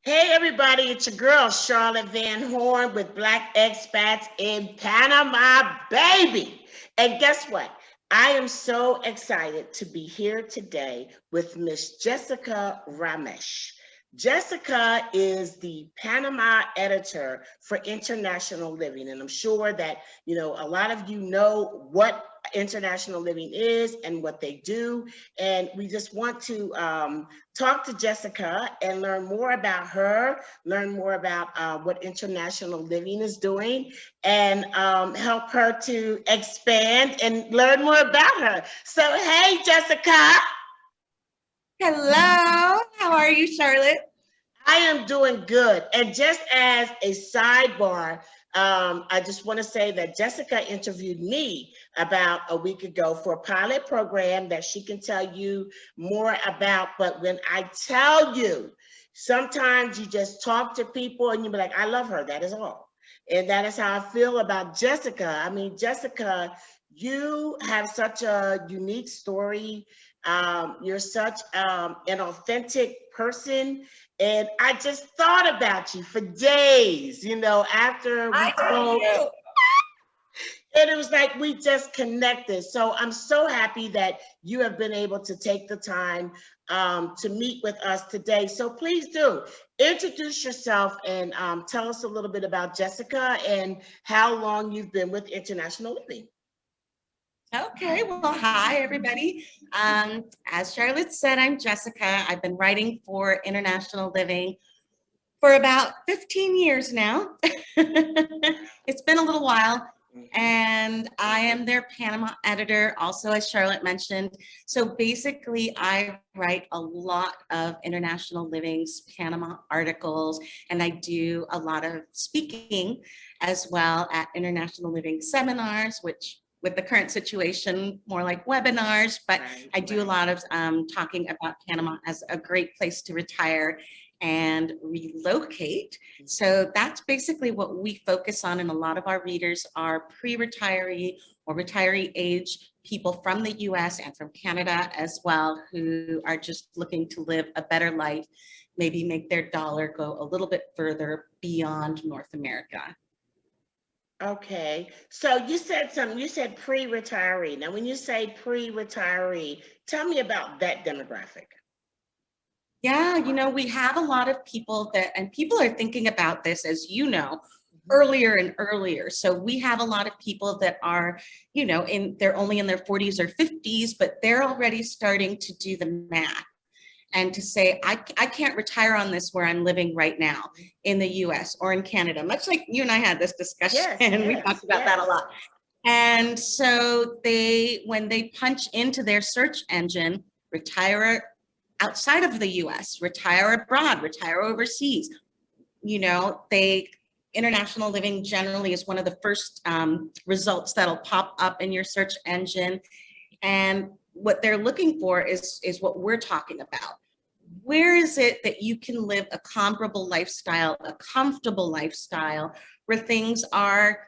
Hey everybody, it's your girl Charlotte Van Horn with Black Expats in Panama, baby. And guess what? I am so excited to be here today with Miss Jessica Ramesch. Jessica is the Panama editor for International Living, and I'm sure that a lot of you know what International Living is and what they do. And we just want to talk to Jessica and learn more about her, learn more about what International Living is doing, and help her to expand and learn more about her. So, hey, Jessica. Hello, how are you, Charlotte? I am doing good. And just as a sidebar, I just want to say that Jessica interviewed me about a week ago for a pilot program that she can tell you more about. But when I tell you, sometimes you just talk to people and you be like, I love her. That is all. And that is how I feel about Jessica. I mean, Jessica, you have such a unique story. You're such an authentic person. And I just thought about you for days, after we I spoke. do. And it was like we just connected. So I'm so happy that you have been able to take the time to meet with us today. So please do introduce yourself and tell us a little bit about Jessica and how long you've been with International Living. Okay, well, hi, everybody. As Charlotte said, I'm Jessica. I've been writing for International Living for about 15 years now. It's been a little while. And I am their Panama editor, also, as Charlotte mentioned. So basically, I write a lot of International Living's Panama articles, and I do a lot of speaking as well at International Living seminars, which with the current situation, more like webinars, but I do a lot of talking about Panama as a great place to retire and relocate. So that's basically what we focus on, and a lot of our readers are pre-retiree or retiree age people from the US and from Canada as well, who are just looking to live a better life, maybe make their dollar go a little bit further beyond North America. Okay, so you said something, you said pre-retiree. Now, when you say pre-retiree, tell me about that demographic. Yeah, we have a lot of people and people are thinking about this, as you know, earlier and earlier. So we have a lot of people that are, they're only in their 40s or 50s, but they're already starting to do the math and to say, I can't retire on this where I'm living right now in the US or in Canada, much like you and I had this discussion. Yes, We talked about that a lot. And so when they punch into their search engine, retire outside of the US, retire abroad, retire overseas, International Living generally is one of the first results that'll pop up in your search engine. And what they're looking for is what we're talking about. Where is it that you can live a comparable lifestyle, a comfortable lifestyle, where things are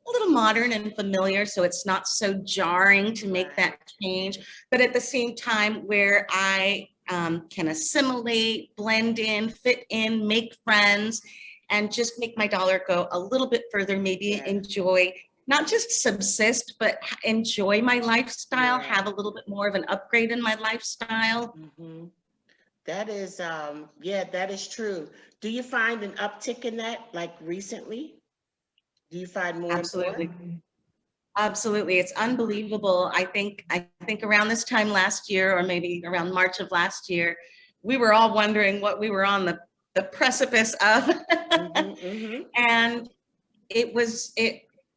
a little modern and familiar, so it's not so jarring to make that change, but at the same time where I can assimilate, blend in, fit in, make friends, and just make my dollar go a little bit further, maybe enjoy, not just subsist, but enjoy my lifestyle, have a little bit more of an upgrade in my lifestyle. Mm-hmm. That is, that is true. Do you find an uptick in that, like recently? Do you find more? Absolutely. Absolutely. It's unbelievable. I think around this time last year, or maybe around March of last year, we were all wondering what we were on the precipice of. And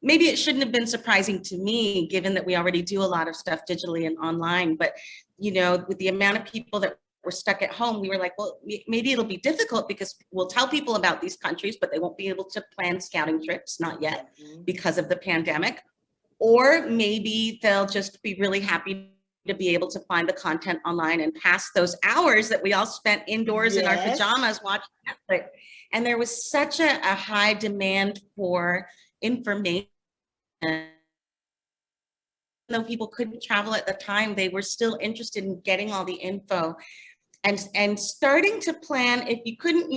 maybe it shouldn't have been surprising to me, given that we already do a lot of stuff digitally and online. But, with the amount of people that were stuck at home, we were like, well, maybe it'll be difficult because we'll tell people about these countries, but they won't be able to plan scouting trips, not yet, because of the pandemic. Or maybe they'll just be really happy to be able to find the content online and pass those hours that we all spent indoors in our pajamas watching Netflix. And there was such a high demand for information. Though people couldn't travel at the time, they were still interested in getting all the info. and starting to plan, if you couldn't,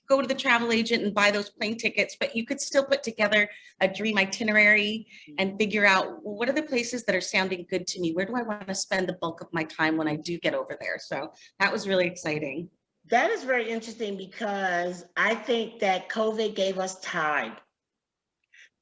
go to the travel agent and buy those plane tickets, but you could still put together a dream itinerary and figure out, well, what are the places that are sounding good to me? Where do I want to spend the bulk of my time when I do get over there? So that was really exciting. That is very interesting because I think that COVID gave us time.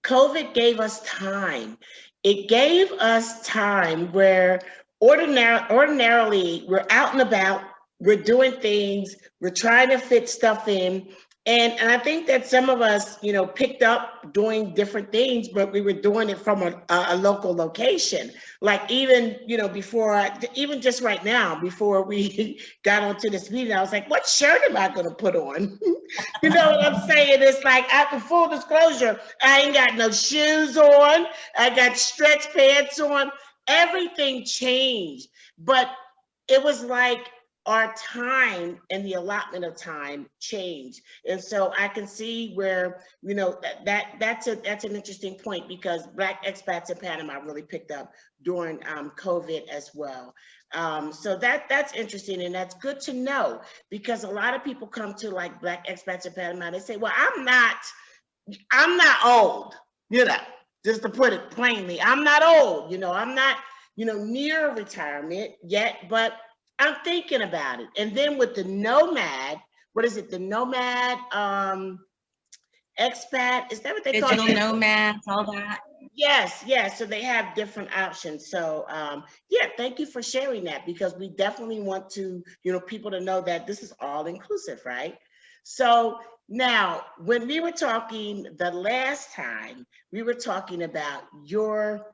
COVID gave us time. It gave us time where ordinarily we're out and about, we're doing things, we're trying to fit stuff in. And I think that some of us, picked up doing different things, but we were doing it from a local location. Like even, even just right now, before we got onto this meeting, I was like, what shirt am I going to put on? You know what I'm saying? It's like, after full disclosure, I ain't got no shoes on. I got stretch pants on. Everything changed. But it was like our time and the allotment of time changed. And so I can see where, that's an interesting point, because Black expats in Panama really picked up during COVID as well. So that's interesting, and that's good to know, because a lot of people come to like Black expats in Panama, they say, well, I'm not old, just to put it plainly. I'm not old, I'm not, near retirement yet, but I'm thinking about it. And then with the nomad, what is it? The nomad expat, is that what they call it? Digital nomads, all that. Yes. So they have different options. So yeah, thank you for sharing that, because we definitely want to, people to know that this is all inclusive, right? So now, when we were talking the last time, we were talking about your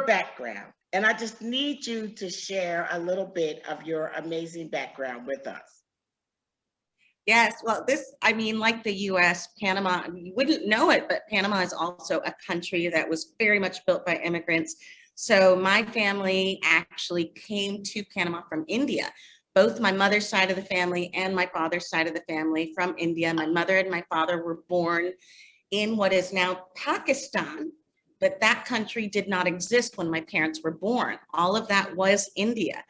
background. And I just need you to share a little bit of your amazing background with us. Yes, well, like the US, Panama, you wouldn't know it, but Panama is also a country that was very much built by immigrants. So my family actually came to Panama from India. Both my mother's side of the family and my father's side of the family from India. My mother and my father were born in what is now Pakistan, but that country did not exist when my parents were born. All of that was India.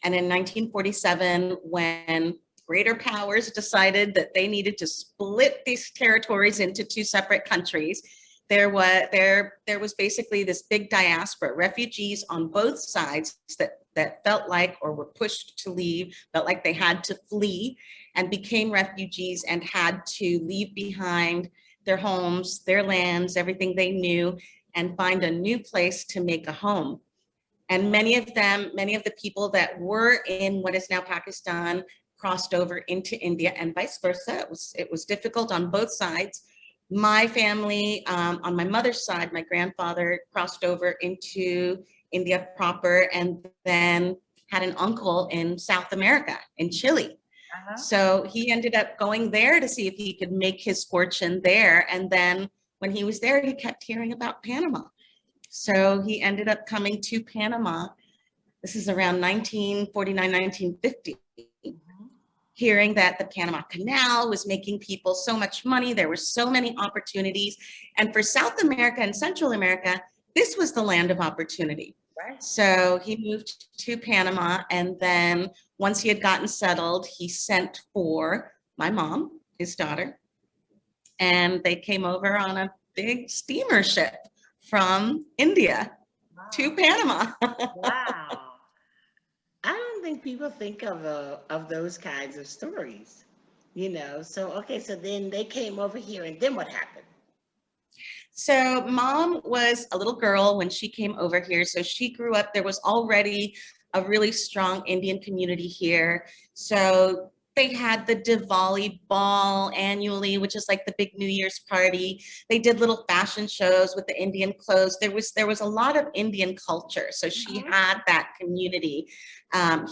And in 1947, when greater powers decided that they needed to split these territories into two separate countries, there was basically this big diaspora, refugees on both sides that felt like, or were pushed to leave, felt like they had to flee, and became refugees and had to leave behind their homes, their lands, everything they knew, and find a new place to make a home. And many of the people that were in what is now Pakistan crossed over into India, and vice versa. It was difficult on both sides. My family, on my mother's side, my grandfather crossed over into India proper, and then had an uncle in South America, in Chile. So he ended up going there to see if he could make his fortune there. And then when he was there, he kept hearing about Panama. So he ended up coming to Panama. This is around 1949, 1950. Hearing that the Panama Canal was making people so much money, there were so many opportunities. And for South America and Central America, this was the land of opportunity. Right. So he moved to Panama, and then once he had gotten settled, he sent for my mom, his daughter, and they came over on a big steamer ship from India to Panama. Wow. I don't think people think of those kinds of stories, So, okay, so then they came over here, and then what happened? So mom was a little girl when she came over here. So she grew up, there was already a really strong Indian community here. So they had the Diwali ball annually, which is like the big New Year's party. They did little fashion shows with the Indian clothes. There was a lot of Indian culture. So she had that community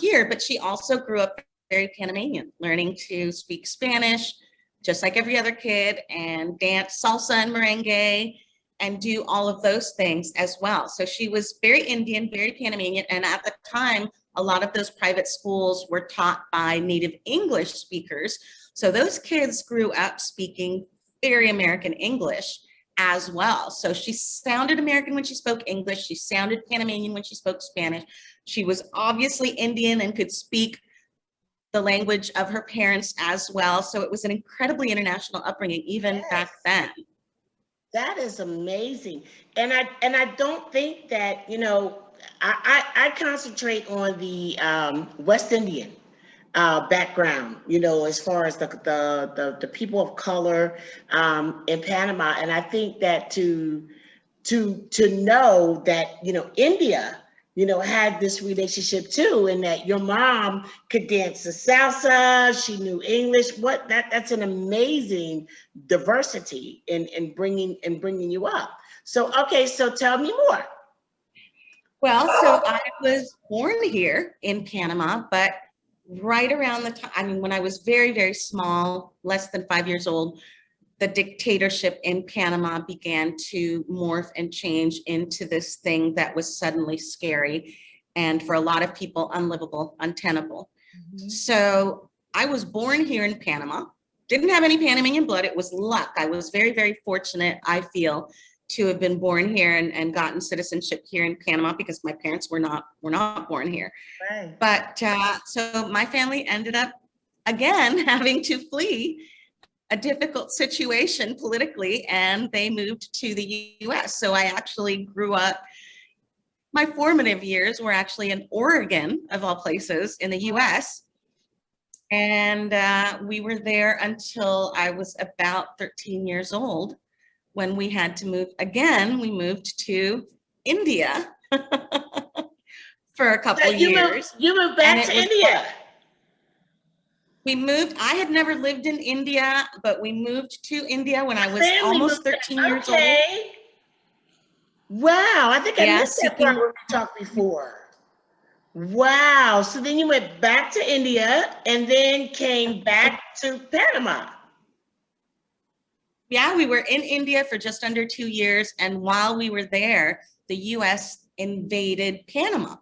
here, but she also grew up very Panamanian, learning to speak Spanish, just like every other kid, and dance salsa and merengue, and do all of those things as well. So she was very Indian, very Panamanian, and at the time, a lot of those private schools were taught by native English speakers. So those kids grew up speaking very American English as well. So she sounded American when she spoke English. She sounded Panamanian when she spoke Spanish. She was obviously Indian and could speak the language of her parents as well. So it was an incredibly international upbringing, even back then. That is amazing. And I don't think that, I concentrate on the West Indian background, as far as the people of color in Panama. And I think that to know that, India, had this relationship too, and that your mom could dance the salsa, she knew English. That's an amazing diversity in bringing you up. So, okay, so tell me more. Well, so I was born here in Panama, but right around the time, I mean, when I was very, very small, less than 5 years old, the dictatorship in Panama began to morph and change into this thing that was suddenly scary and for a lot of people unlivable, untenable. Mm-hmm. So I was born here in Panama, didn't have any Panamanian blood. It was luck. I was very, very fortunate, I feel, to have been born here and gotten citizenship here in Panama because my parents were not born here. Right. But so my family ended up again having to flee a difficult situation politically, and they moved to the US. So I actually grew up, my formative years were actually in Oregon, of all places, in the US. And we were there until I was about 13 years old when we had to move again. We moved to India for a couple years. You moved back to India. We moved, I had never lived in India, but we moved to India when I was almost 13 years old. Wow, I think I missed that part when we talked before. Wow, so then you went back to India and then came back to Panama. Yeah, we were in India for just under 2 years. And while we were there, the US invaded Panama.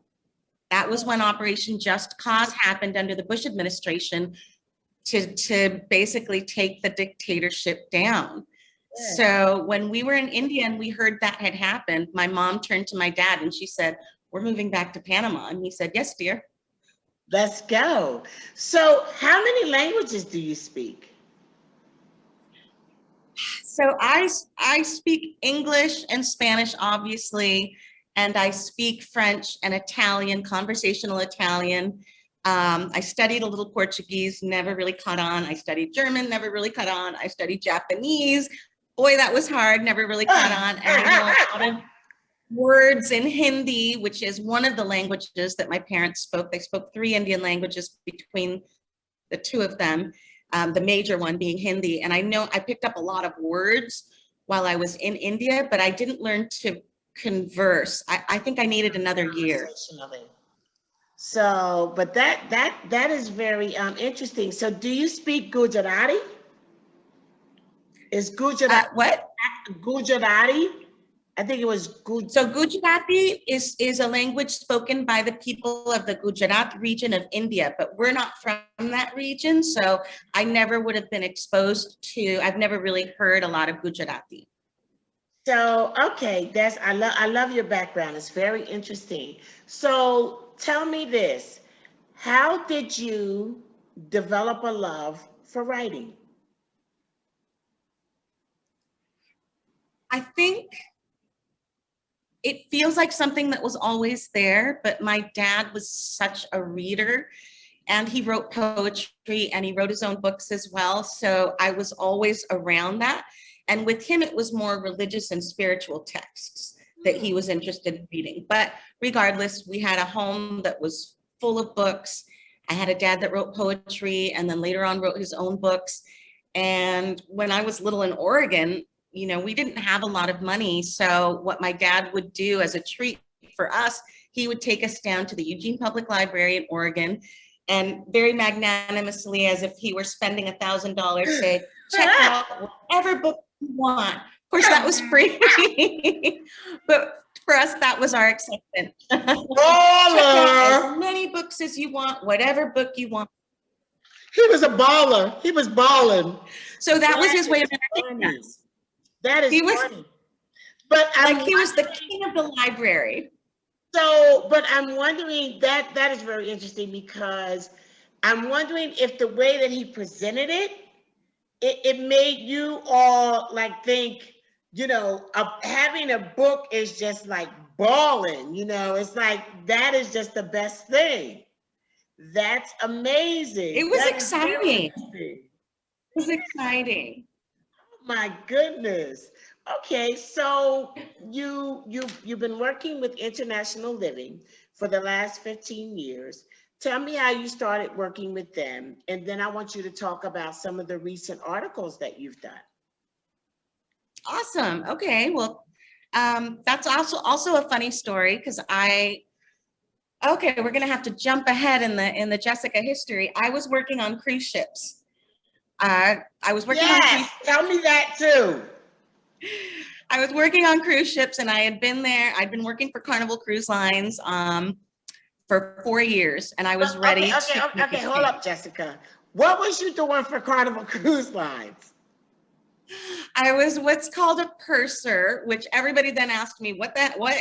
That was when Operation Just Cause happened under the Bush administration to basically take the dictatorship down. Yeah. So when we were in India and we heard that had happened, my mom turned to my dad and she said, "We're moving back to Panama." And he said, "Yes, dear." Let's go. So how many languages do you speak? So I speak English and Spanish, obviously, and I speak French and Italian, conversational Italian. I studied a little Portuguese, never really caught on. I studied German, never really caught on. I studied Japanese. Boy, that was hard, never really caught on. And I know a lot of words in Hindi, which is one of the languages that my parents spoke. They spoke 3 Indian languages between the 2 of them, the major one being Hindi. And I know I picked up a lot of words while I was in India, but I didn't learn to converse. I think I needed another year. So, but that is very interesting. So do you speak Gujarati? Is Gujarati what? Gujarati? I think it was Gujarati. So Gujarati is a language spoken by the people of the Gujarat region of India, but we're not from that region. So I never would have been exposed to, I've never really heard a lot of Gujarati. So, okay, I love your background. It's very interesting. So tell me this, how did you develop a love for writing? I think it feels like something that was always there, but my dad was such a reader and he wrote poetry and he wrote his own books as well. So I was always around that. And with him, it was more religious and spiritual texts that he was interested in reading. But regardless, we had a home that was full of books. I had a dad that wrote poetry and then later on wrote his own books. And when I was little in Oregon, you know, we didn't have a lot of money. So what my dad would do as a treat for us, he would take us down to the Eugene Public Library in Oregon and very magnanimously, as if he were spending $1,000, say, check out whatever book you want. Of course, that was free. But for us, that was our acceptance. Check out as many books as you want, whatever book you want. He was a baller. He was balling. So that was his way of entertaining us. That is funny. But he was the king of the library. So, but I'm wondering that is very interesting because I'm wondering if the way that he presented it, it made you all like think, having a book is just like balling, it's like that is just the best thing. That's amazing. It was That is very exciting. interesting. It was exciting. Oh my goodness. Okay, so you've been working with International Living for the last 15 years. Tell me how you started working with them, and then I want you to talk about some of the recent articles that you've done. Awesome. Okay. Well, that's also a funny story because we're gonna have to jump ahead in the Jessica history. I was working on cruise ships. I was working on cruise. Tell me that too. I was working on cruise ships, and I had been there. I'd been working for Carnival Cruise Lines for 4 years, and I was ready. Okay. Hold up, Jessica. What was you doing for Carnival Cruise Lines? I was what's called a purser, which everybody then asked me, what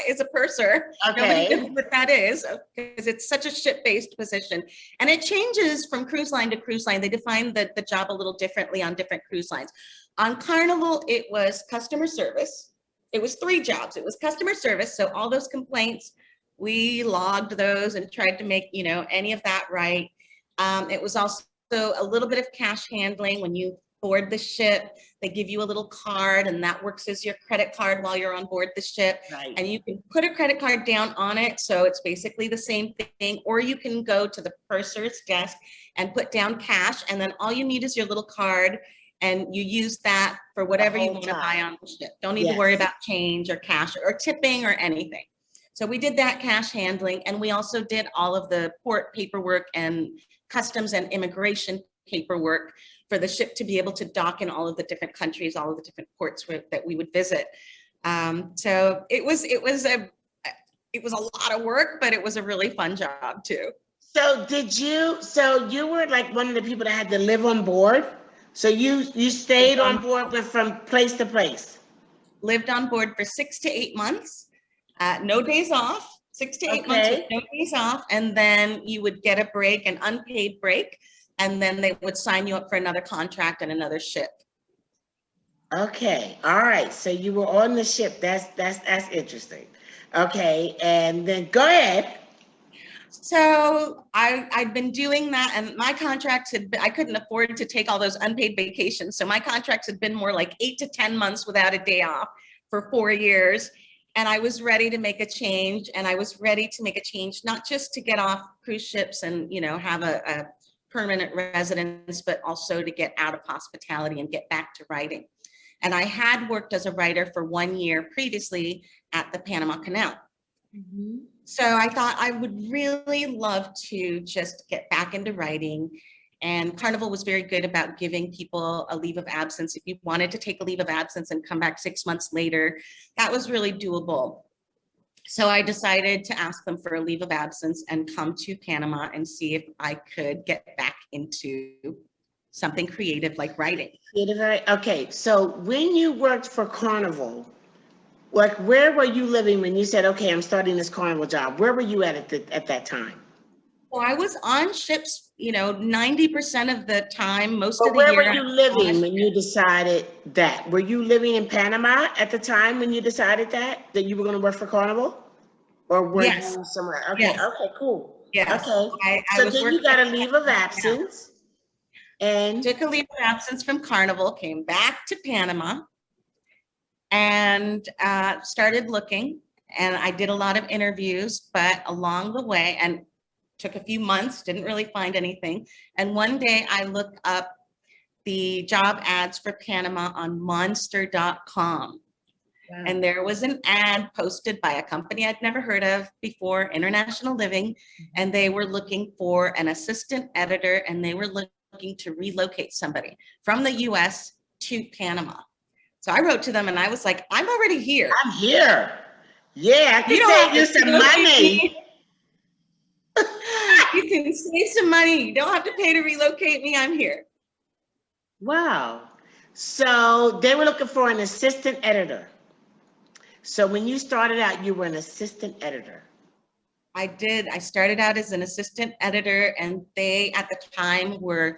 is a purser? Okay. Nobody knows what that is because it's such a ship-based position. And it changes from cruise line to cruise line. They define the job a little differently on different cruise lines. On Carnival, it was customer service. It was 3 jobs. It was customer service. So all those complaints, we logged those and tried to make, any of that right. It was also a little bit of cash handling. When you board the ship, they give you a little card, and that works as your credit card while you're on board the ship. Right. And you can put a credit card down on it, so it's basically the same thing. Or you can go to the purser's desk and put down cash, and then all you need is your little card, and you use that for whatever you want to buy on the ship. Don't need to worry about change or cash or tipping or anything. So we did that cash handling, and we also did all of the port paperwork and customs and immigration paperwork for the ship to be able to dock in all of the different countries, all of the different ports that we would visit. So it was a lot of work, but it was a really fun job too. So you were like one of the people that had to live on board? So you stayed on board from place to place? Lived on board for 6 to 8 months, no days off, 6 to 8 months with no days off. And then you would get a break, an unpaid break. And then they would sign you up for another contract and another ship. Okay. All right. So you were on the ship. That's interesting. Okay. And then go ahead. So I'd been doing that, and my contracts I couldn't afford to take all those unpaid vacations. So my contracts had been more like 8 to 10 months without a day off for 4 years. And I was ready to make a change. And I was ready to make a change, not just to get off cruise ships and, have a permanent residence, but also to get out of hospitality and get back to writing. And I had worked as a writer for 1 year previously at the Panama Canal. Mm-hmm. So I thought I would really love to just get back into writing. And Carnival was very good about giving people a leave of absence. If you wanted to take a leave of absence and come back 6 months later, that was really doable. So I decided to ask them for a leave of absence and come to Panama and see if I could get back into something creative like writing. Okay, so when you worked for Carnival, like where were you living when you said, okay, I'm starting this Carnival job? Where were you at that time? Well, I was on ships, 90% of the time, most of the year. year. Where were you living when you decided that? Were you living in Panama at the time when you decided that you were going to work for Carnival? Or were you somewhere? Okay, yes. Okay, cool. Yes. Okay, so then you got a leave of absence. And took a leave of absence from Carnival, came back to Panama, and started looking. And I did a lot of interviews, but along the way, and took a few months, didn't really find anything. And one day I looked up the job ads for Panama on monster.com. Wow. And there was an ad posted by a company I'd never heard of before, International Living, and they were looking for an assistant editor, and they were looking to relocate somebody from the US to Panama. So I wrote to them and I was like, I'm already here. I'm here. Yeah, I can save you some money. You can save some money. You don't have to pay to relocate me. I'm here. Wow. So they were looking for an assistant editor. So when you started out, you were an assistant editor. I did. I started out as an assistant editor, and they at the time were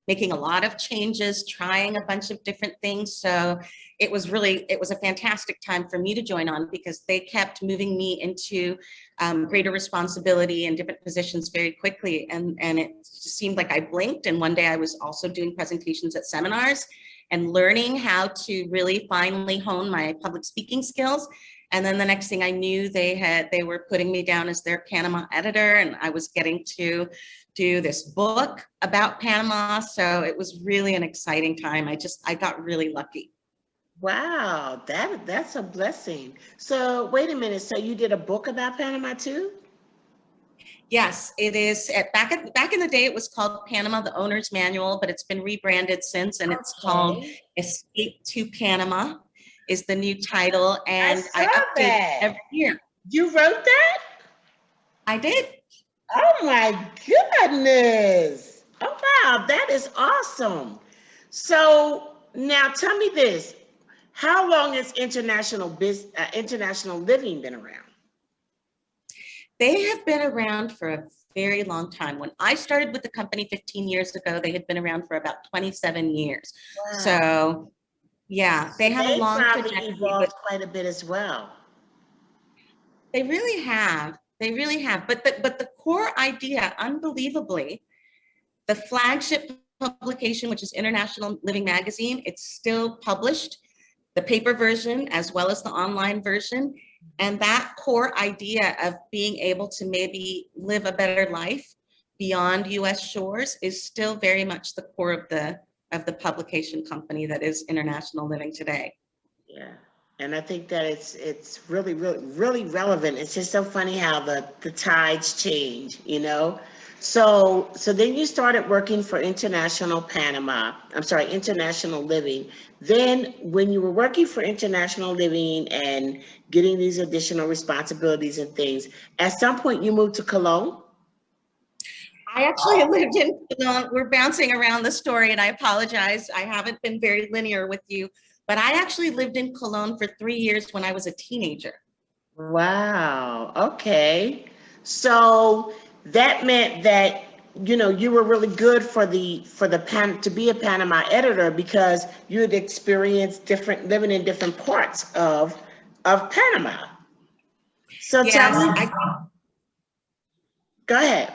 making a lot of changes, trying a bunch of different things. So it was a fantastic time for me to join on, because they kept moving me into greater responsibility and different positions very quickly. And it just seemed like I blinked. And one day I was also doing presentations at seminars and learning how to really finally hone my public speaking skills. And then the next thing I knew, they were putting me down as their Panama editor, and I was getting to do this book about Panama. So it was really an exciting time. I got really lucky. Wow, that's a blessing. So wait a minute. So you did a book about Panama too? Yes, it is. Back in the day, it was called Panama: The Owner's Manual, but it's been rebranded since, and it's called Okay. Escape to Panama is the new title, I and I saw update it that. every year. You wrote that? I did. Oh my goodness. Oh wow, that is awesome. So now tell me this. How long has international living been around? They have been around for a very long time. When I started with the company 15 years ago, they had been around for about 27 years. Wow. So yeah, they have a They long probably trajectory, evolved but quite a bit as well. they really have. They really have. But the core idea, unbelievably, the flagship publication, which is International Living Magazine, it's still published, the paper version as well as the online version. And that core idea of being able to maybe live a better life beyond US shores is still very much the core of the publication company that is International Living today. Yeah. And I think that it's really, really, really relevant. It's just so funny how the tides change, you know? So then you started working for International Living. Then when you were working for International Living and getting these additional responsibilities and things, at some point you moved to Cologne? I actually lived in Cologne. We're bouncing around the story, and I apologize. I haven't been very linear with you, but I actually lived in Cologne for 3 years when I was a teenager. Wow. Okay. So that meant that you were really good for the pan to be a Panama editor because you had experienced different living in different parts of Panama. So tell Yes, me, go ahead.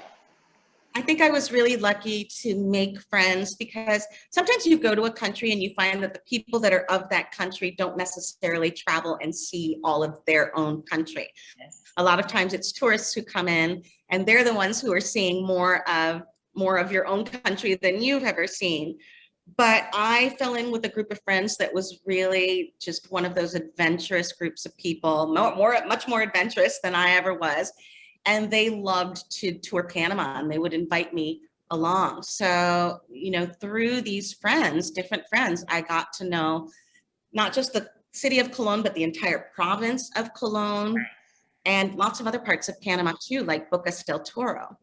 I think I was really lucky to make friends, because sometimes you go to a country and you find that the people that are of that country don't necessarily travel and see all of their own country. Yes. A lot of times it's tourists who come in, and they're the ones who are seeing more of your own country than you've ever seen. But I fell in with a group of friends that was really just one of those adventurous groups of people, much more adventurous than I ever was. And they loved to tour Panama, and they would invite me along. So, through these friends, different friends, I got to know not just the city of Cologne, but the entire province of Cologne, and lots of other parts of Panama too, like Bocas del Toro.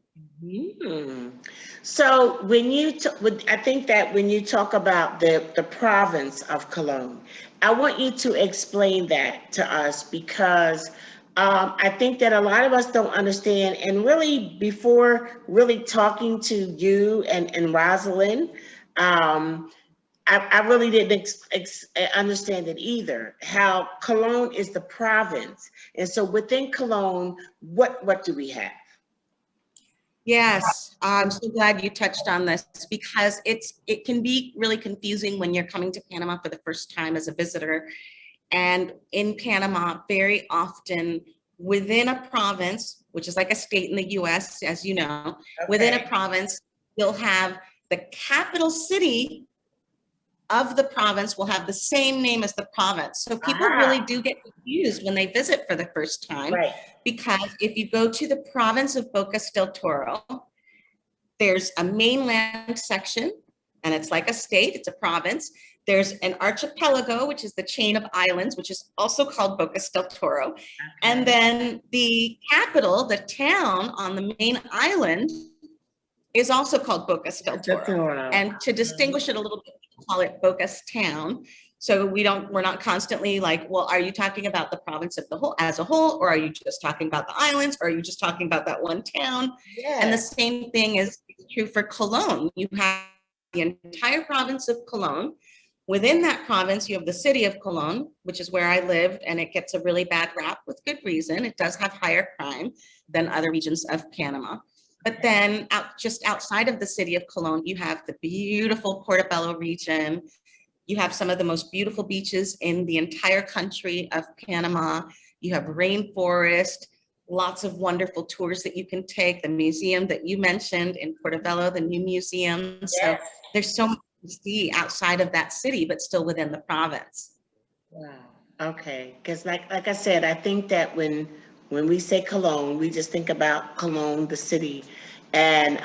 So I think that when you talk about the province of Cologne, I want you to explain that to us, because I think that a lot of us don't understand. And really, before really talking to you and Rosalind, I really didn't understand it either, how Cologne is the province. And so within Cologne, what do we have? Yes, I'm so glad you touched on this, because it can be really confusing when you're coming to Panama for the first time as a visitor. And in Panama, very often within a province, which is like a state in the US, as you know, within a province, you'll have the capital city of the province will have the same name as the province. So people really do get confused when they visit for the first time, Right. because if you go to the province of Bocas del Toro, there's a mainland section, and it's like a state, it's a province. There's an archipelago, which is the chain of islands, which is also called Bocas del Toro. Okay. And then the capital, the town on the main island, is also called Bocas del Toro. And to distinguish it a little bit, we call it Bocas Town. So we're not constantly like, well, are you talking about the province as a whole, or are you just talking about the islands, or are you just talking about that one town? Yes. And the same thing is true for Cologne. You have the entire province of Cologne. Within that province, you have the city of Cologne, which is where I lived, and it gets a really bad rap with good reason. It does have higher crime than other regions of Panama. But then just outside of the city of Cologne, you have the beautiful Portobello region. You have some of the most beautiful beaches in the entire country of Panama. You have rainforest, lots of wonderful tours that you can take. The museum that you mentioned in Portobello, the new museum. Yes. So there's so much to see outside of that city, but still within the province. Wow. Okay. Because like I said, I think that when we say Cologne, we just think about Cologne, the city, and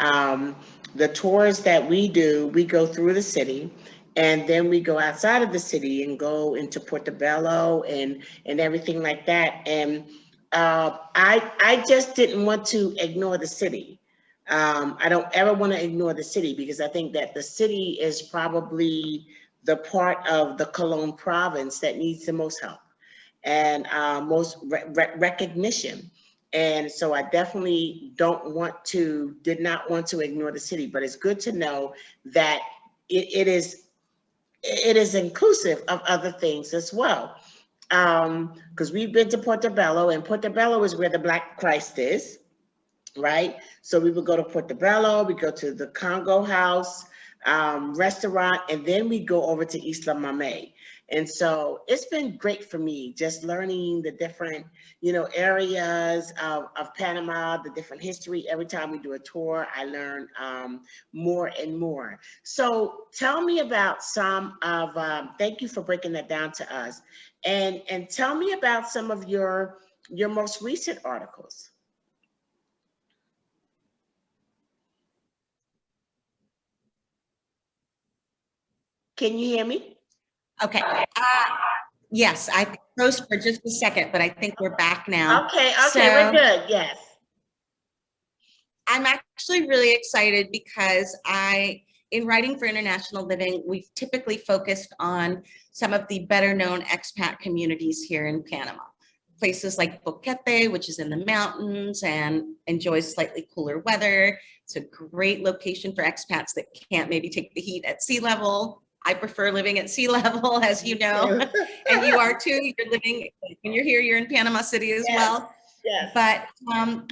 the tours that we do, we go through the city. And then we go outside of the city and go into Portobello and everything like that. And I just didn't want to ignore the city. I don't ever want to ignore the city, because I think that the city is probably the part of the Cologne province that needs the most help and most recognition. And so I definitely did not want to ignore the city, but it's good to know that it is inclusive of other things as well. Because we've been to Portobello, and Portobello is where the Black Christ is, right? So we would go to Portobello, we go to the Congo House restaurant, and then we go over to Isla Mame. And so it's been great for me just learning the different, areas of Panama, the different history. Every time we do a tour, I learn more and more. So tell me about some of, thank you for breaking that down to us. And tell me about some of your most recent articles. Can you hear me? Okay. Yes, I froze for just a second, but I think we're back now. Okay, we're good. Yes. I'm actually really excited because in writing for International Living, we've typically focused on some of the better known expat communities here in Panama. Places like Boquete, which is in the mountains and enjoys slightly cooler weather. It's a great location for expats that can't maybe take the heat at sea level. I prefer living at sea level, as you know, and you are too. You're living, when you're here, you're in Panama City as well. Yes. But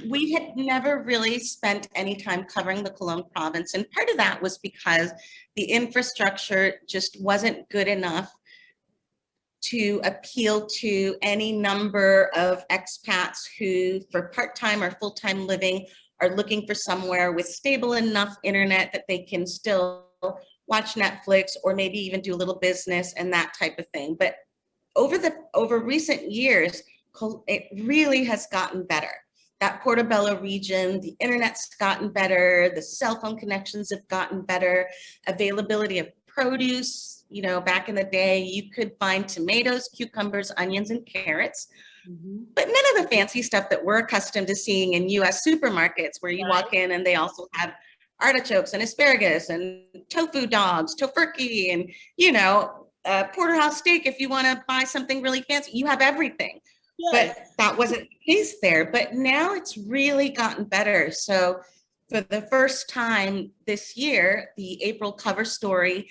we had never really spent any time covering the Cologne province. And part of that was because the infrastructure just wasn't good enough to appeal to any number of expats who, for part-time or full-time living, are looking for somewhere with stable enough internet that they can still watch Netflix or maybe even do a little business and that type of thing. But over recent years, it really has gotten better. That Portobello region, the internet's gotten better, the cell phone connections have gotten better, availability of produce, back in the day, you could find tomatoes, cucumbers, onions, and carrots, but none of the fancy stuff that we're accustomed to seeing in US supermarkets, where you walk in and they also have artichokes and asparagus and tofu dogs, tofurkey, and porterhouse steak. If you want to buy something really fancy, you have everything. Yes. But that wasn't the case there. But now it's really gotten better. So for the first time this year, the April cover story,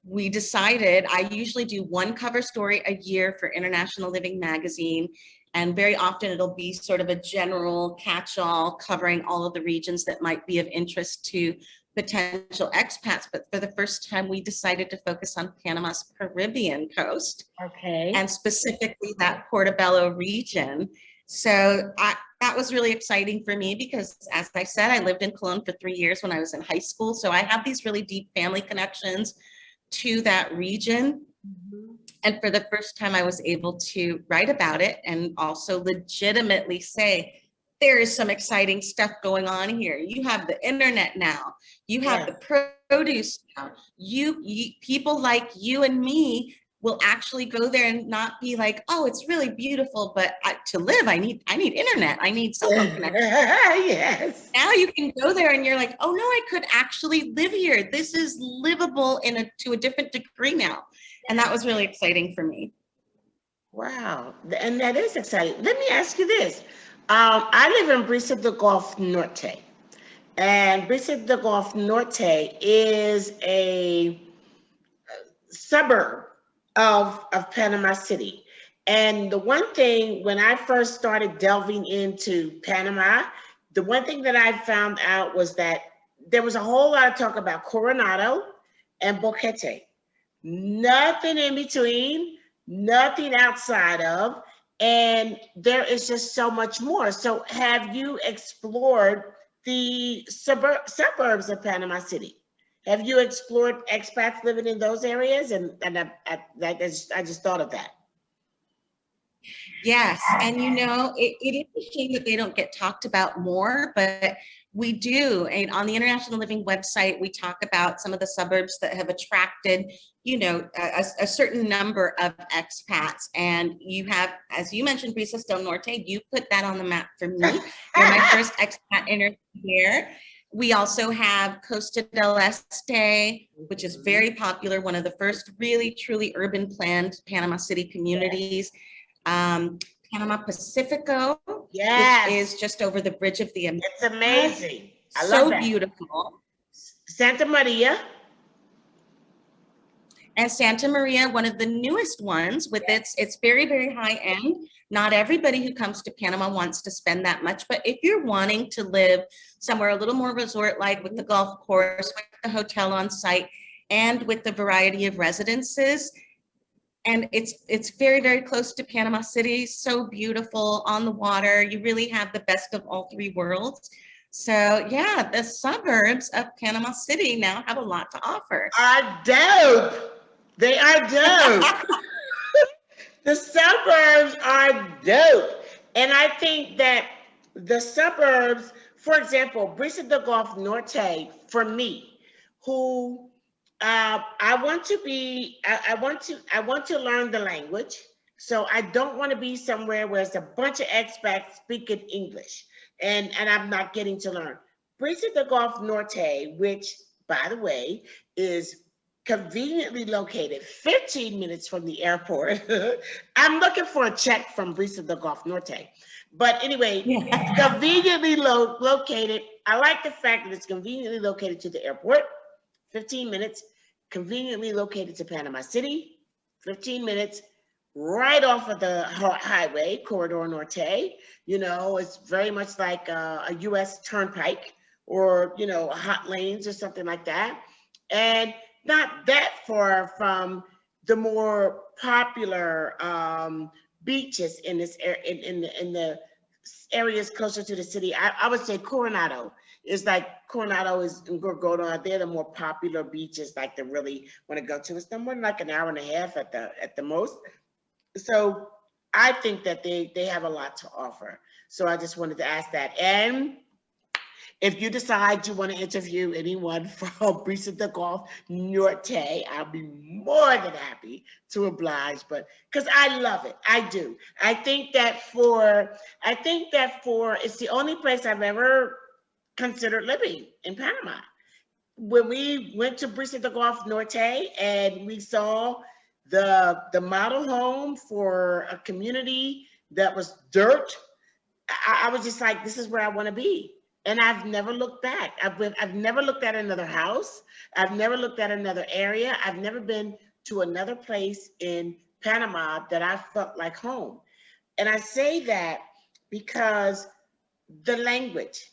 we decided, I usually do one cover story a year for International Living magazine. And very often it'll be sort of a general catch-all covering all of the regions that might be of interest to potential expats. But for the first time, we decided to focus on Panama's Caribbean coast. Okay. And specifically that Portobello region. So that was really exciting for me because, as I said, I lived in Cologne for 3 years when I was in high school. So I have these really deep family connections to that region. And for the first time, I was able to write about it and also legitimately say, there is some exciting stuff going on here. You have the internet now. You have the produce now. People like you and me will actually go there and not be like, oh, it's really beautiful, but to live, I need internet, I need cell phone connection. Yes. Now you can go there and you're like, oh no, I could actually live here. This is livable to a different degree now. And that was really exciting for me. Wow, and that is exciting. Let me ask you this. I live in Brisa del Gulf Norte, and Brisa del Gulf Norte is a suburb of Panama City. And the one thing, when I first started delving into Panama, the one thing that I found out was that there was a whole lot of talk about Coronado and Boquete. Nothing in between, nothing outside of, and there is just so much more. So have you explored the suburbs of Panama City? Have you explored expats living in those areas? And I just thought of that. Yes, and you know, it is a shame that they don't get talked about more, but we do. And on the International Living website, we talk about some of the suburbs that have attracted, you know, a certain number of expats. And you have, as you mentioned, Brisa del Norte, you put that on the map for me. You're my first expat interview here. We also have Costa del Este, which is very popular, one of the first really, truly urban planned Panama City communities. Panama Pacifico, Yes. which is just over the bridge of the Americas. It's amazing. I So love that. beautiful. Santa Maria. And Santa Maria, one of the newest ones with it's very, very high end. Not everybody who comes to Panama wants to spend that much, but if you're wanting to live somewhere a little more resort-like with the golf course, with the hotel on site, and with the variety of residences, and it's very, very close to Panama City, so beautiful on the water. You really have the best of all three worlds. So yeah, the suburbs of Panama City now have a lot to offer. Are dope. They are dope. The suburbs are dope. And I think that the suburbs, for example, Brisa del Gulf Norte, for me, who I want to be, I want to learn the language. So I don't want to be somewhere where it's a bunch of expats speaking English and I'm not getting to learn. Brisa del Gulf Norte, which by the way, is conveniently located 15 minutes from the airport. I'm looking for a check from Brisa del Gulf Norte. But anyway, it's conveniently located. I like the fact that it's conveniently located to the airport, 15 minutes, conveniently located to Panama City, 15 minutes, right off of the highway, Corridor Norte. You know, it's very much like a US turnpike or, you know, hot lanes or something like that. And not that far from the more popular beaches in this in the areas closer to the city. I would say Coronado is like Coronado is in Gorgoda. They're the more popular beaches, like to really want to go to. It's no more than like an hour and a half at the most. So I think that they have a lot to offer. So I just wanted to ask that. And if you decide you want to interview anyone from Brisa del Gulf Norte, I'll be more than happy to oblige. But because I love it, I do. I think that for it's the only place I've ever considered living in Panama. When we went to Brisa del Gulf Norte and we saw the model home for a community that was dirt, I was just like, this is where I want to be. And I've never looked back. I've never looked at another house. I've never looked at another area. I've never been to another place in Panama that I felt like home. And I say that because the language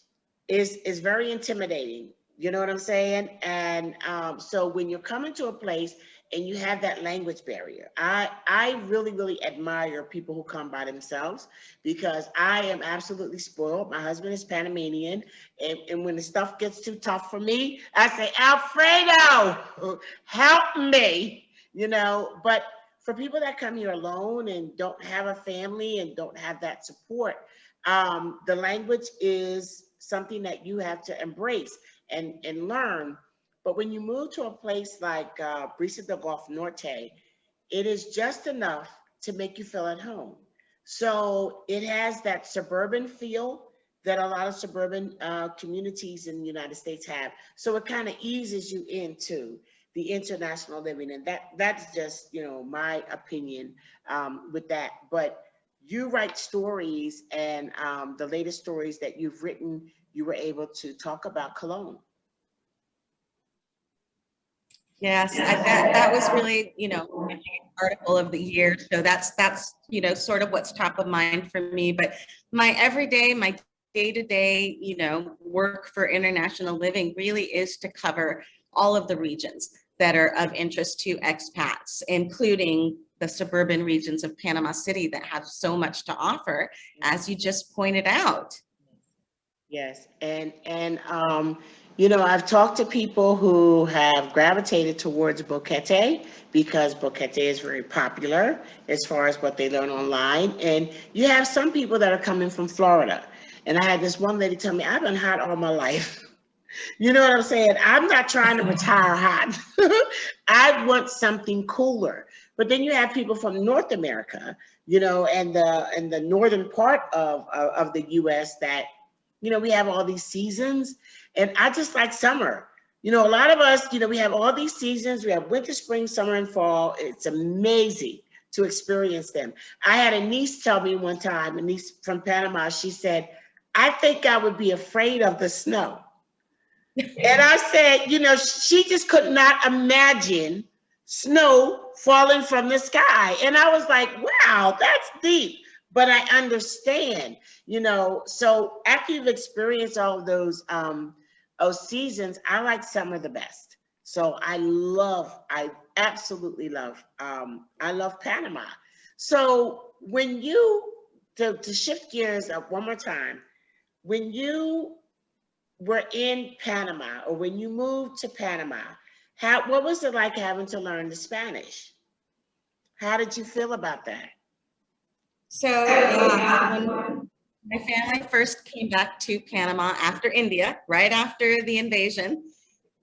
is very intimidating. You know what I'm saying? And so when you're coming to a place and you have that language barrier, I really, really admire people who come by themselves because I am absolutely spoiled. My husband is Panamanian. And when the stuff gets too tough for me, I say, Alfredo, help me, you know. But for people that come here alone and don't have a family and don't have that support, the language is something that you have to embrace and learn. But when you move to a place like Brisa del Gulf Norte, It is just enough to make you feel at home. So it has that suburban feel that a lot of suburban communities in the United States have. So it kind of eases you into the international living, and that's just my opinion with that. But you write stories, and the latest stories that you've written, you were able to talk about Cologne. Yes, that was really, my article of the year. So that's sort of what's top of mind for me. But my everyday, my day-to-day, work for international living really is to cover all of the regions that are of interest to expats, including the suburban regions of Panama City that have so much to offer, as you just pointed out. Yes, and I've talked to people who have gravitated towards Boquete because Boquete is very popular as far as what they learn online. And you have some people that are coming from Florida. And I had this one lady tell me, I've been hot all my life. You know what I'm saying? I'm not trying to retire hot. I want something cooler. But then you have people from North America, and the northern part of the US that we have all these seasons, and I just like summer. A lot of us, we have all these seasons. We have winter, spring, summer, and fall. It's amazing to experience them. I had a niece tell me one time, a niece from Panama, she said, I think I would be afraid of the snow. And I said, she just could not imagine snow falling from the sky. And I was like, wow, that's deep. But I understand, so after you've experienced all of those seasons, I like summer the best. So I absolutely love, I love Panama. So when to shift gears up one more time, when you were in Panama, or when you moved to Panama, what was it like having to learn the Spanish? How did you feel about that? So when my family first came back to Panama after India, right after the invasion,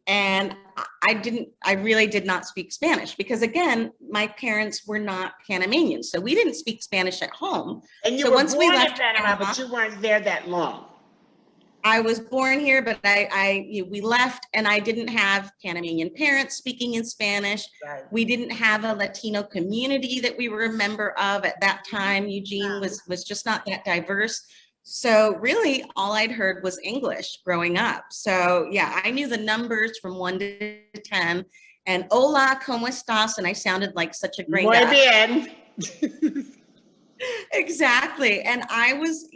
and I really did not speak Spanish because, again, my parents were not Panamanians, so we didn't speak Spanish at home. And you so were once born we left in Panama, but you weren't there that long. I was born here, but we left, and I didn't have Panamanian parents speaking in Spanish. Right. We didn't have a Latino community that we were a member of at that time. Eugene was just not that diverse. So really all I'd heard was English growing up. So yeah, I knew the numbers from 1 to 10, and hola, ¿cómo estás? And I sounded like such a gringa. Muy bien. Exactly. And I was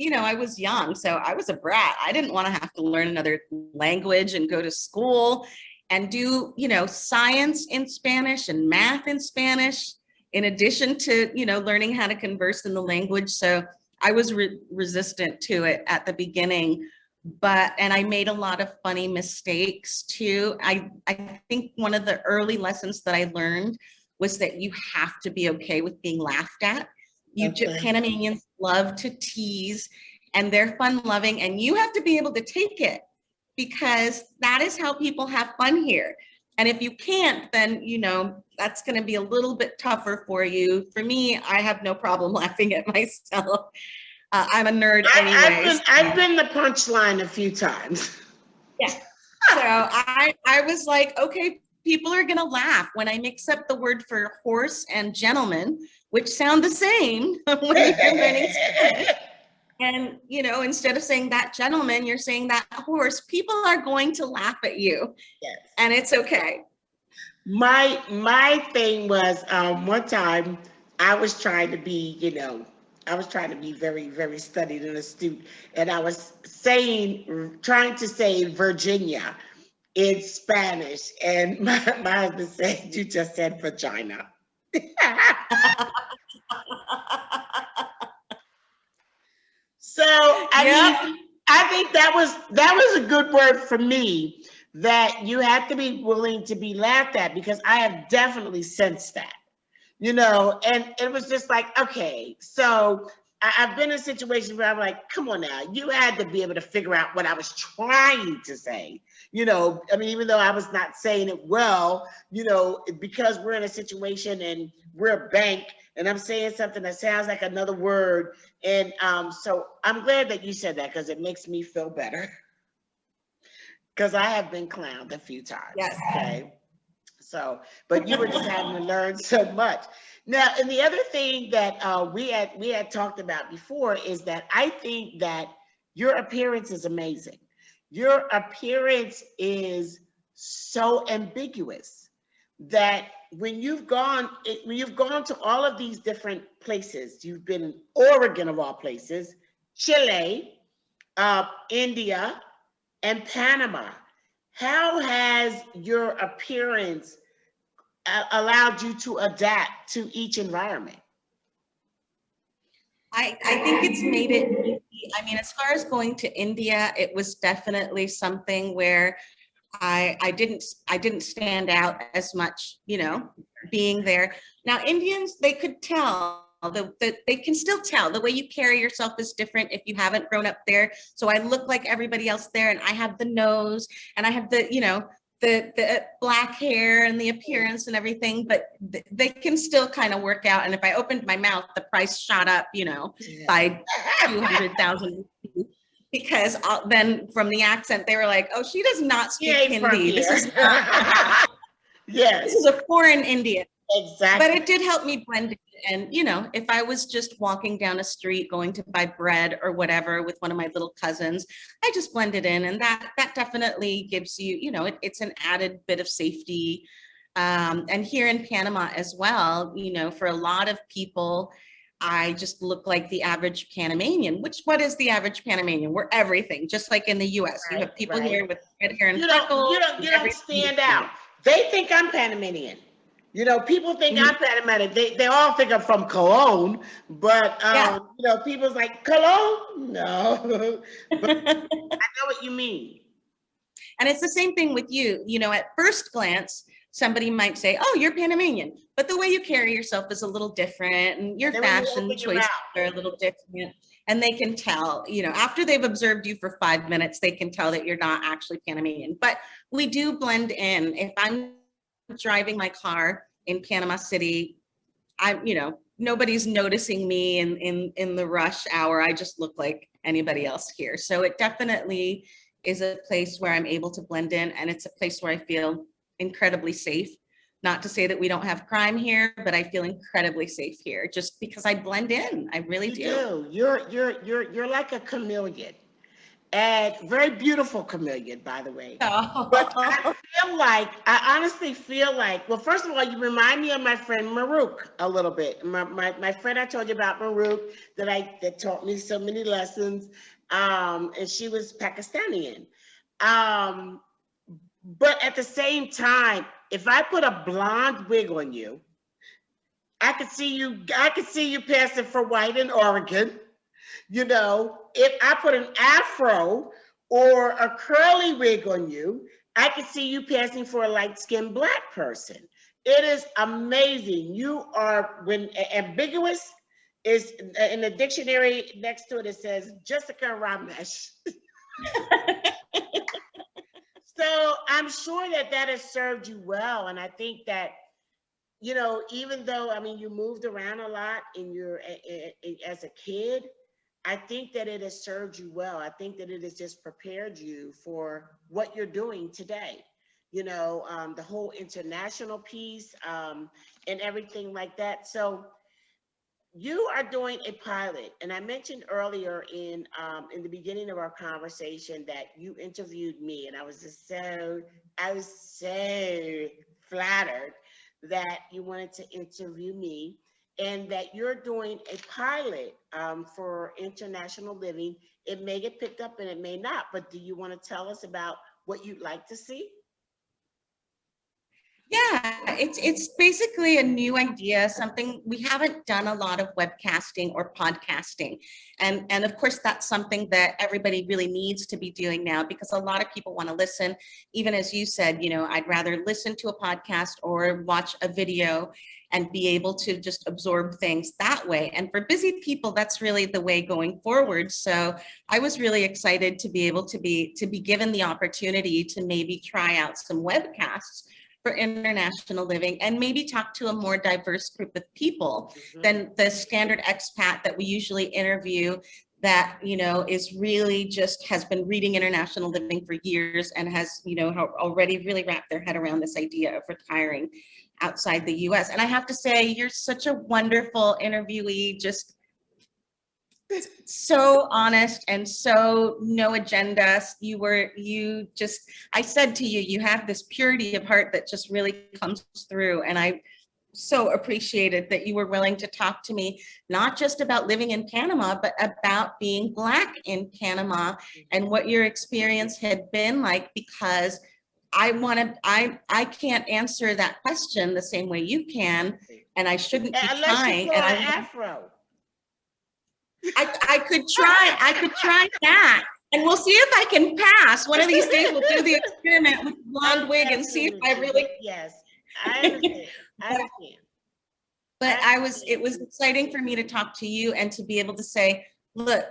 young, so I was a brat. I didn't want to have to learn another language and go to school and do, science in Spanish and math in Spanish, in addition to, learning how to converse in the language. So I was resistant to it at the beginning, and I made a lot of funny mistakes too. I think one of the early lessons that I learned was that you have to be okay with being laughed at. Panamanians love to tease, and they're fun loving, and you have to be able to take it, because that is how people have fun here. And if you can't, then, that's going to be a little bit tougher for you. For me, I have no problem laughing at myself. I'm a nerd anyways. I've been the punchline a few times. Yeah. So I was like, okay, people are going to laugh when I mix up the word for horse and gentleman, which sound the same when you're learning Spanish. And, instead of saying that gentleman, you're saying that horse. People are going to laugh at you. Yes. And it's okay. My thing was, one time I was trying to be, very, very studied and astute. And I was trying to say Virginia in Spanish. And my husband said, you just said vagina. So I think that was a good word for me, that you have to be willing to be laughed at, because I have definitely sensed that, and it was just like, okay, so I've been in situations where I'm like, come on now, you had to be able to figure out what I was trying to say. I mean, even though I was not saying it well, because we're in a situation and we're a bank and I'm saying something that sounds like another word. And so I'm glad that you said that because it makes me feel better. Because I have been clowned a few times. Yes. Okay. So, but you were just having to learn so much. Now, and the other thing that we had talked about before is that I think that your appearance is amazing. Your appearance is so ambiguous that when you've gone to all of these different places, you've been in Oregon of all places, Chile, India, and Panama. How has your appearance allowed you to adapt to each environment? I think it's made it easy. I mean, as far as going to India, it was definitely something where I didn't stand out as much, being there. Now, Indians, they could tell. They can still tell the way you carry yourself is different if you haven't grown up there. So I look like everybody else there, and I have the nose, and I have the black hair and the appearance and everything, but they can still kind of work out. And if I opened my mouth, the price shot up, by 200,000 because then from the accent, they were like, oh, she does not speak Hindi. This is not, yes. This is a foreign Indian. Exactly. But it did help me blend in. And, if I was just walking down a street, going to buy bread or whatever with one of my little cousins, I just blended in. And that definitely gives you, it's an added bit of safety. And here in Panama as well, for a lot of people, I just look like the average Panamanian. What is the average Panamanian? We're everything, just like in the US. You have people here with red hair and freckles. You don't stand out. They think I'm Panamanian. People think I'm Panamanian. They all think I'm from Cologne, but people's like, Cologne? No. But I know what you mean. And it's the same thing with you. At first glance, somebody might say, oh, you're Panamanian, but the way you carry yourself is a little different, and your fashion choices are a little different. And they can tell, after they've observed you for 5 minutes, they can tell that you're not actually Panamanian. But we do blend in. If I'm driving my car in Panama City, nobody's noticing me in the rush hour. I just look like anybody else here. So it definitely is a place where I'm able to blend in, and it's a place where I feel incredibly safe. Not to say that we don't have crime here, but I feel incredibly safe here just because I blend in. I really do. You're like a chameleon. And very beautiful chameleon, by the way. Oh. But I honestly feel like, well, first of all, you remind me of my friend Marouk a little bit. My friend I told you about, Marouk, that taught me so many lessons. And she was Pakistani. But at the same time, if I put a blonde wig on you, I could see you passing for white in Oregon. If I put an afro or a curly wig on you, I could see you passing for a light-skinned Black person. It is amazing. You are, when ambiguous is in the dictionary next to it, it says Jessica Ramesch. So I'm sure that has served you well. And I think that, even though, I mean, you moved around a lot as a kid, I think that it has served you well. I think that it has just prepared you for what you're doing today. The whole international piece and everything like that. So you are doing a pilot, and I mentioned earlier in the beginning of our conversation that you interviewed me, and I was so flattered that you wanted to interview me, and that you're doing a pilot for international living. It may get picked up and it may not, but do you want to tell us about what you'd like to see? Yeah, it's basically a new idea, something we haven't done a lot of webcasting or podcasting. And of course that's something that everybody really needs to be doing now, because a lot of people want to listen. Even as you said, you know, I'd rather listen to a podcast or watch a video and be able to just absorb things that way. And for busy people, that's really the way going forward. So I was really excited to be able to be given the opportunity to maybe try out some webcasts for international living and maybe talk to a more diverse group of people than the standard expat that we usually interview, that, you know, is really just has been reading international living for years and has, you know, already really wrapped their head around this idea of retiring outside the US. And I have to say, you're such a wonderful interviewee, just so honest and so no agenda. You just, I said to you, you have this purity of heart that just really comes through. And I so appreciated that you were willing to talk to me, not just about living in Panama, but about being Black in Panama and what your experience had been like, because I can't answer that question the same way you can, and I shouldn't be Unless you trying. grow And an afro. I could try that. And we'll see if I can pass. One of these days we'll do the experiment with blonde wig and see if I really. Yes, I understand. I understand. But it was exciting for me to talk to you and to be able to say, look,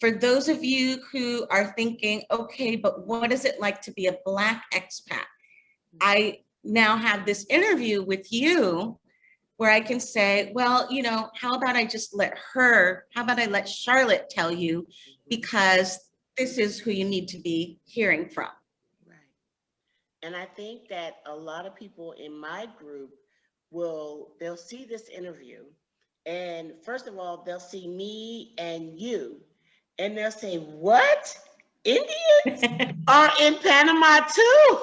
for those of you who are thinking, okay, but what is it like to be a Black expat? I now have this interview with you where I can say, well, you know, how about I let Charlotte tell you, because this is who you need to be hearing from. Right. And I think that a lot of people in my group they'll see this interview, and first of all, they'll see me and you, and they'll say, what? Indians are in Panama too?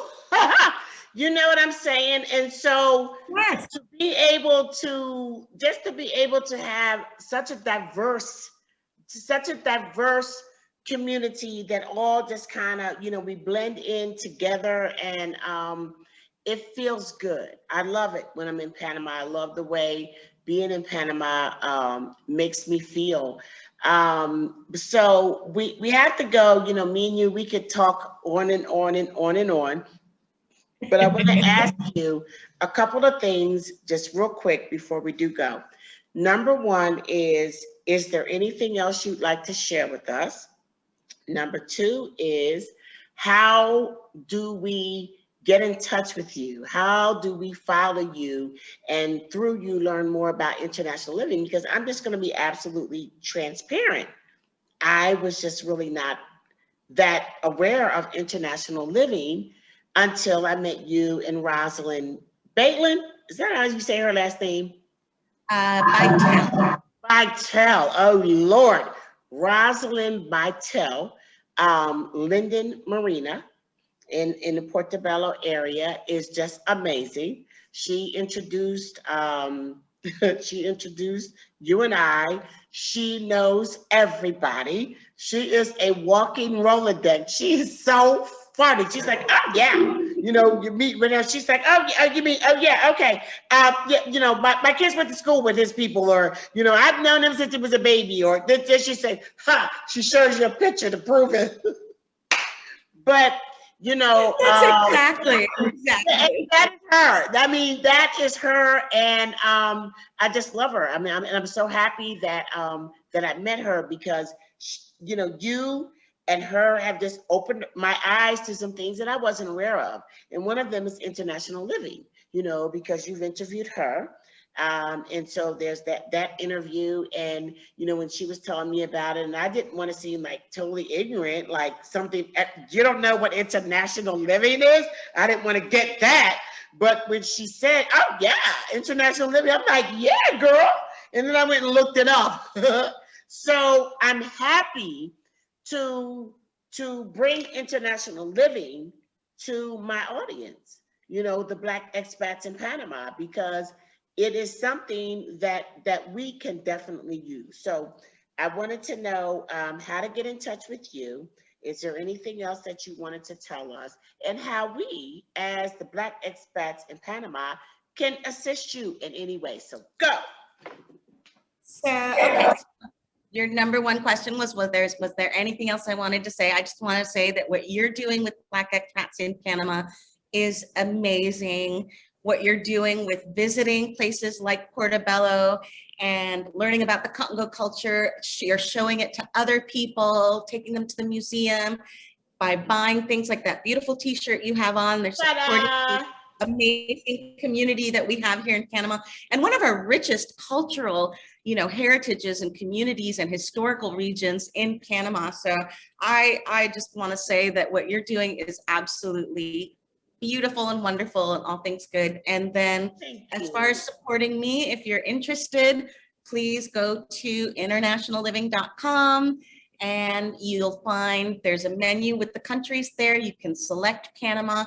You know what I'm saying? And so Yes. to be able to have such a diverse community that all just kind of, you know, we blend in together, and it feels good. I love it when I'm in Panama. I love the way being in Panama makes me feel. So we have to go, you know, me and you, we could talk on and on and on and on. But I want to ask you a couple of things just real quick before we do go. Number one is there anything else you'd like to share with us? Number two is, how do we get in touch with you? How do we follow you and through you learn more about international living? Because I'm just going to be absolutely transparent. I was just really not that aware of international living until I met you and Rosalind Baitlin. Is that how you say her last name? Bytel. Bytel. Oh, Lord. Rosalind Bytel, Linden Marina in the Portobello area is just amazing. She introduced she introduced you and I. She knows everybody. She is a walking Rolodex. She is so funny. She's like, oh yeah, you know, you meet with her. She's like, oh yeah, you mean, oh yeah, okay. Yeah, you know, my kids went to school with his people, or you know, I've known him since he was a baby, or then she said, ha, she shows you a picture to prove it. But you know, that's exactly. That is her. I mean, that is her, and I just love her. I mean, I'm so happy that that I met her, because you know, you and her have just opened my eyes to some things that I wasn't aware of, and one of them is international living. You know, because you've interviewed her. And so there's that interview, and you know, when she was telling me about it, and I didn't want to seem like totally ignorant, like something you don't know what international living is. I didn't want to get that, but when she said, "Oh yeah, international living," I'm like, "Yeah, girl," and then I went and looked it up. So I'm happy to bring international living to my audience. You know, the Black expats in Panama, because it is something that we can definitely use. So I wanted to know how to get in touch with you. Is there anything else that you wanted to tell us, and how we, as the Black expats in Panama, can assist you in any way? So go. So, okay. Your number one question was there anything else I wanted to say? I just want to say that what you're doing with Black expats in Panama is amazing. What you're doing with visiting places like Portobello and learning about the Congo culture, you're showing it to other people, taking them to the museum by buying things like that beautiful t-shirt you have on. They're supporting the amazing community that we have here in Panama, and one of our richest cultural, heritages and communities and historical regions in Panama. So I just want to say that what you're doing is absolutely beautiful and wonderful and all things good. And then as far as supporting me, if you're interested, please go to internationalliving.com and you'll find there's a menu with the countries there. You can select Panama.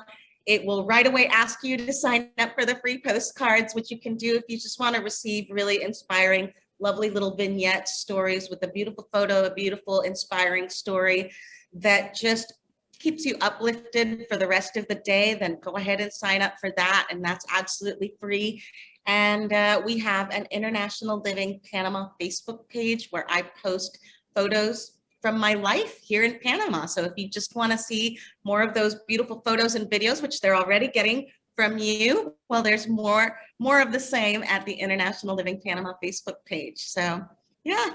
It will right away ask you to sign up for the free postcards, which you can do if you just want to receive really inspiring, lovely little vignette stories with a beautiful photo, a beautiful, inspiring story that just keeps you uplifted for the rest of the day. Then go ahead and sign up for that, and that's absolutely free. And we have an International Living Panama Facebook page where I post photos from my life here in Panama. So if you just want to see more of those beautiful photos and videos, which they're already getting from you, well, there's more of the same at the International Living Panama Facebook page. So yeah.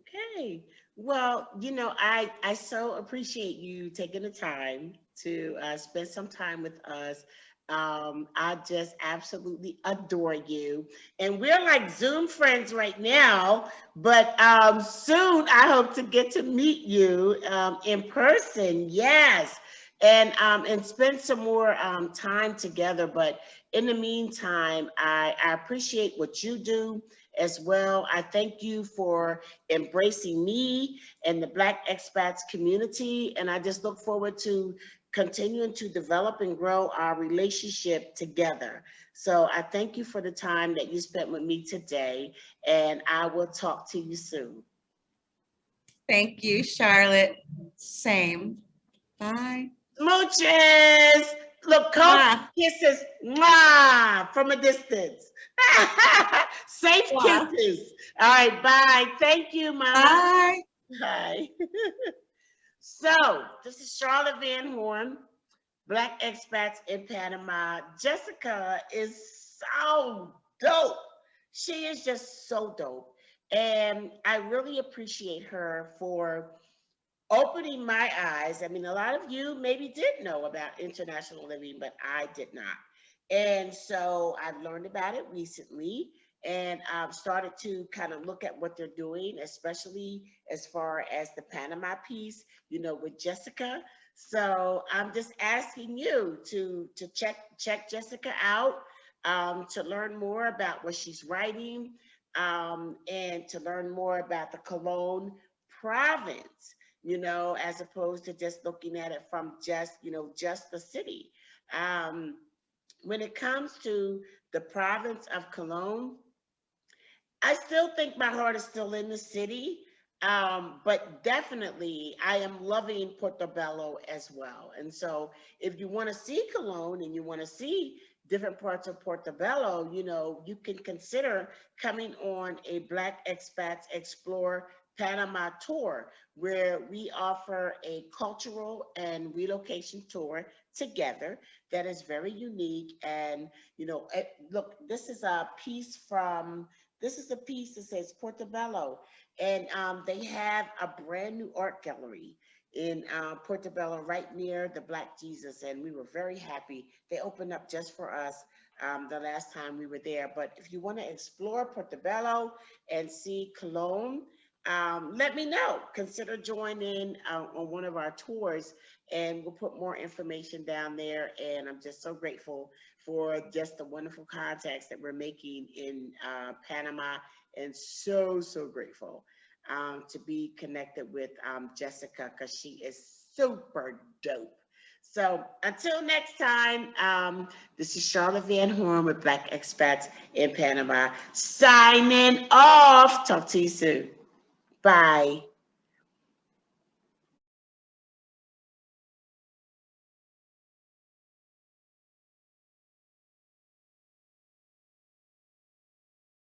Okay. Well, I so appreciate you taking the time to spend some time with us. I just absolutely adore you. And we're like Zoom friends right now, but soon I hope to get to meet you in person. Yes. And spend some more time together. But in the meantime, I appreciate what you do as well. I thank you for embracing me and the Black expats community. And I just look forward to continuing to develop and grow our relationship together. So I thank you for the time that you spent with me today, and I will talk to you soon. Thank you, Charlotte. Same. Bye. Smooches. Look, cold kisses, mwah, from a distance. Safe kisses. All right, bye. Thank you, Mama. Bye. Bye. So, this is Charlotte Van Horn, Black expats in Panama. Jessica is so dope. She is just so dope. And I really appreciate her for opening my eyes. I mean, a lot of you maybe did know about international living, but I did not. And so I've learned about it recently, and I've started to kind of look at what they're doing, especially as far as the Panama piece, with Jessica. So I'm just asking you to check Jessica out, to learn more about what she's writing, and to learn more about the Cologne province, as opposed to just looking at it from just the city. When it comes to the province of Cologne, I still think my heart is still in the city, but definitely I am loving Portobello as well. And so if you want to see Cologne and you want to see different parts of Portobello, you can consider coming on a Black Expats Explore Panama tour, where we offer a cultural and relocation tour together that is very unique. And, look, this is a piece that says Portobello. And they have a brand new art gallery in Portobello right near the Black Jesus. And we were very happy. They opened up just for us the last time we were there. But if you want to explore Portobello and see Cologne, let me know. Consider joining on one of our tours, and we'll put more information down there. And I'm just so grateful for just the wonderful contacts that we're making in Panama, and so grateful to be connected with Jessica, because she is super dope. So until next time, this is Charlotte Van Horn with Black Expats in Panama, signing off. Talk to you soon. Bye.